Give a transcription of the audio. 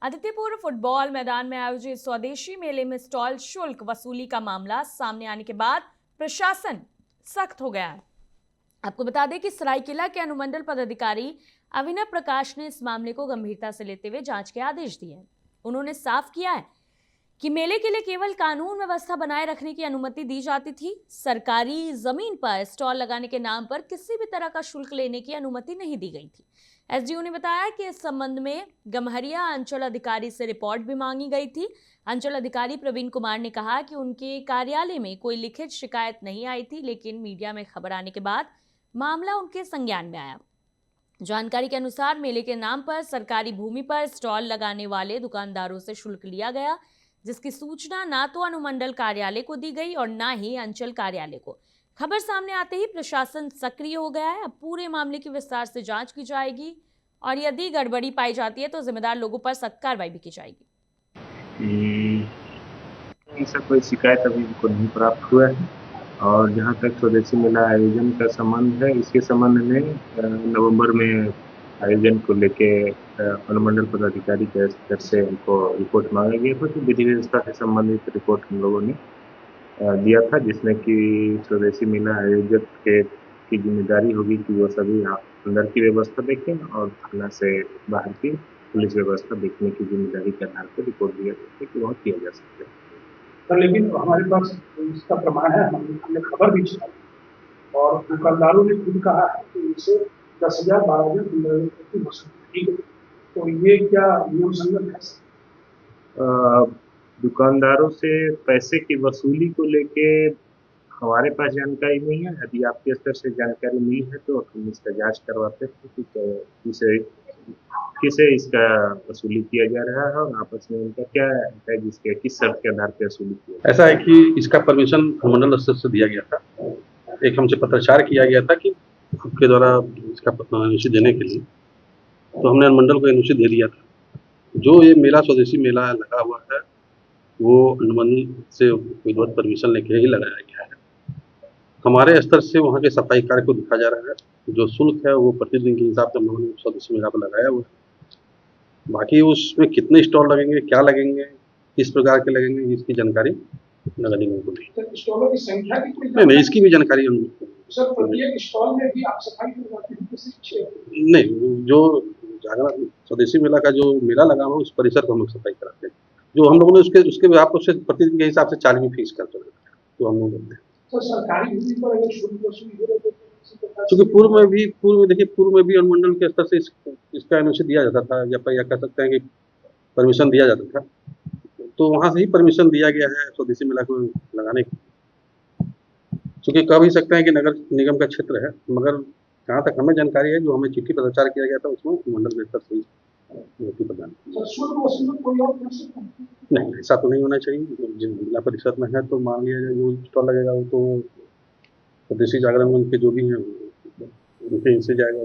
Adityapur football मैदान में आयोजित स्वदेशी मेले में स्टॉल शुल्क वसूली का मामला सामने आने के बाद प्रशासन सख्त हो गया है। आपको बता दें कि सरायकेला के अनुमंडल पदाधिकारी अभिनव प्रकाश ने इस मामले को गंभीरता से लेते हुए जांच के आदेश दिए हैं। उन्होंने साफ किया है कि मेले के लिए केवल कानून व्यवस्था बनाए रखने की अनुमति दी जाती थी। सरकारी जमीन पर स्टॉल लगाने के नाम पर किसी भी तरह का शुल्क लेने की अनुमति नहीं दी गई थी। एसडीओ ने बताया कि इस संबंध में गम्हरिया अंचल अधिकारी से रिपोर्ट भी मांगी गई थी। अंचल अधिकारी प्रवीण कुमार ने कहा कि उनके कार्यालय में कोई लिखित शिकायत नहीं आई थी, लेकिन मीडिया में खबर आने के बाद मामला उनके संज्ञान में आया। जानकारी के अनुसार मेले के नाम पर सरकारी भूमि पर स्टॉल लगाने वाले दुकानदारों से शुल्क लिया गया, जिसकी सूचना ना तो अनुमंडल कार्यालय को दी गई और ना ही अंचल कार्यालय को। खबर सामने आते ही प्रशासन सक्रिय हो गया है। अब पूरे मामले की विस्तार से जांच की जाएगी और यदि गड़बड़ी पाई जाती है तो जिम्मेदार लोगों पर सख्त कार्रवाई भी की जाएगी। ऐसा कोई शिकायत अभी हमको नहीं प्राप्त हुआ है और जहाँ तक स्वदेशी मेला आयोजन का संबंध है, इसके संबंध में नवंबर में आयोजन को लेके अनुमंडल पदाधिकारी के स्तर से हमको रिपोर्ट मांगा गया था। तो विधि व्यवस्था से संबंधित रिपोर्ट हम लोगों ने दिया था, जिसमें कि स्वदेशी मेला आयोजक की जिम्मेदारी होगी कि वो सभी अंदर की व्यवस्था देखें और थाना से बाहर की पुलिस व्यवस्था देखने की जिम्मेदारी के आधार पर रिपोर्ट दिया जाता है कि वह किया जा सकता है। सर, लेकिन हमारे पास इसका प्रमाण है, हमने खबर भी चलाई और दुकानदारों ने खुद कहा है कि इनसे 10,000, 12,000, 15,000 की वसूली की गई। तो ये क्या नियम संगत है? दुकानदारों से पैसे की वसूली को लेके हमारे पास जानकारी नहीं है। यदि आपके स्तर से जानकारी मिली है तो हम इसका जांच करवाते हैं कि किसे इसका वसूली किया जा रहा है और आपस में उनका क्या है, जिसके किस शर्त के आधार पर वसूली किया। ऐसा है कि इसका परमिशन अनुमंडल स्तर से दिया गया था। एक हमसे पत्राचार किया गया था कि आपके द्वारा इसका एनओसी देने के लिए, तो हमने अनुमंडल को एनओसी दे दिया था। जो ये मेला स्वदेशी मेला लगा हुआ है वो अनुमंडल से विधिवत परमिशन लेके ही लगाया गया है। हमारे स्तर से वहाँ के सफाई कार्य को देखा जा रहा है। जो शुल्क है वो प्रतिदिन के हिसाब से हम लोगों ने स्वदेशी मेला पर लगाया हुआ है। बाकी उसमें कितने स्टॉल लगेंगे, क्या लगेंगे, किस प्रकार के लगेंगे, इसकी जानकारी नगर निगम को दी। स्टॉलों की संख्या की नहीं, इसकी भी जानकारी हम सर, प्रत्येक स्टॉल में भी आप सफाई करवाते हैं किसी? नहीं, जो जागरण स्वदेशी मेला का जो मेला लगा हुआ उस परिसर को हम लोग सफाई कराते हैं। जो हम लोगों ने उसके आप उससे प्रतिदिन के हिसाब से चार्ज भी फिक्स करते हैं, तो हम लोग करते हैं। तो सरकारी भूमि पर अगर शुल्क वसूली हो रही है क्योंकि पूर्व में भी अनुमंडल के स्तर से इसका एनओसी दिया जाता था, या कह सकते हैं कि परमिशन दिया जाता था, तो वहाँ से ही परमिशन दिया गया है स्वदेशी मेला को लगाने की। क्योंकि कह भी सकते हैं कि नगर निगम का क्षेत्र है, मगर जहाँ तक हमें जानकारी है, जो हमें चिट्ठी पत्राचार किया गया था उसमें मंडल के स्तर से अनुमति प्रदान की। नहीं, ऐसा तो नहीं होना चाहिए। जिला परिषद में है तो मान लिया जाए जो स्टॉल लगेगा वो तो स्वदेशी जागरण मंच के जो भी हैं उनके इनसे जाएगा।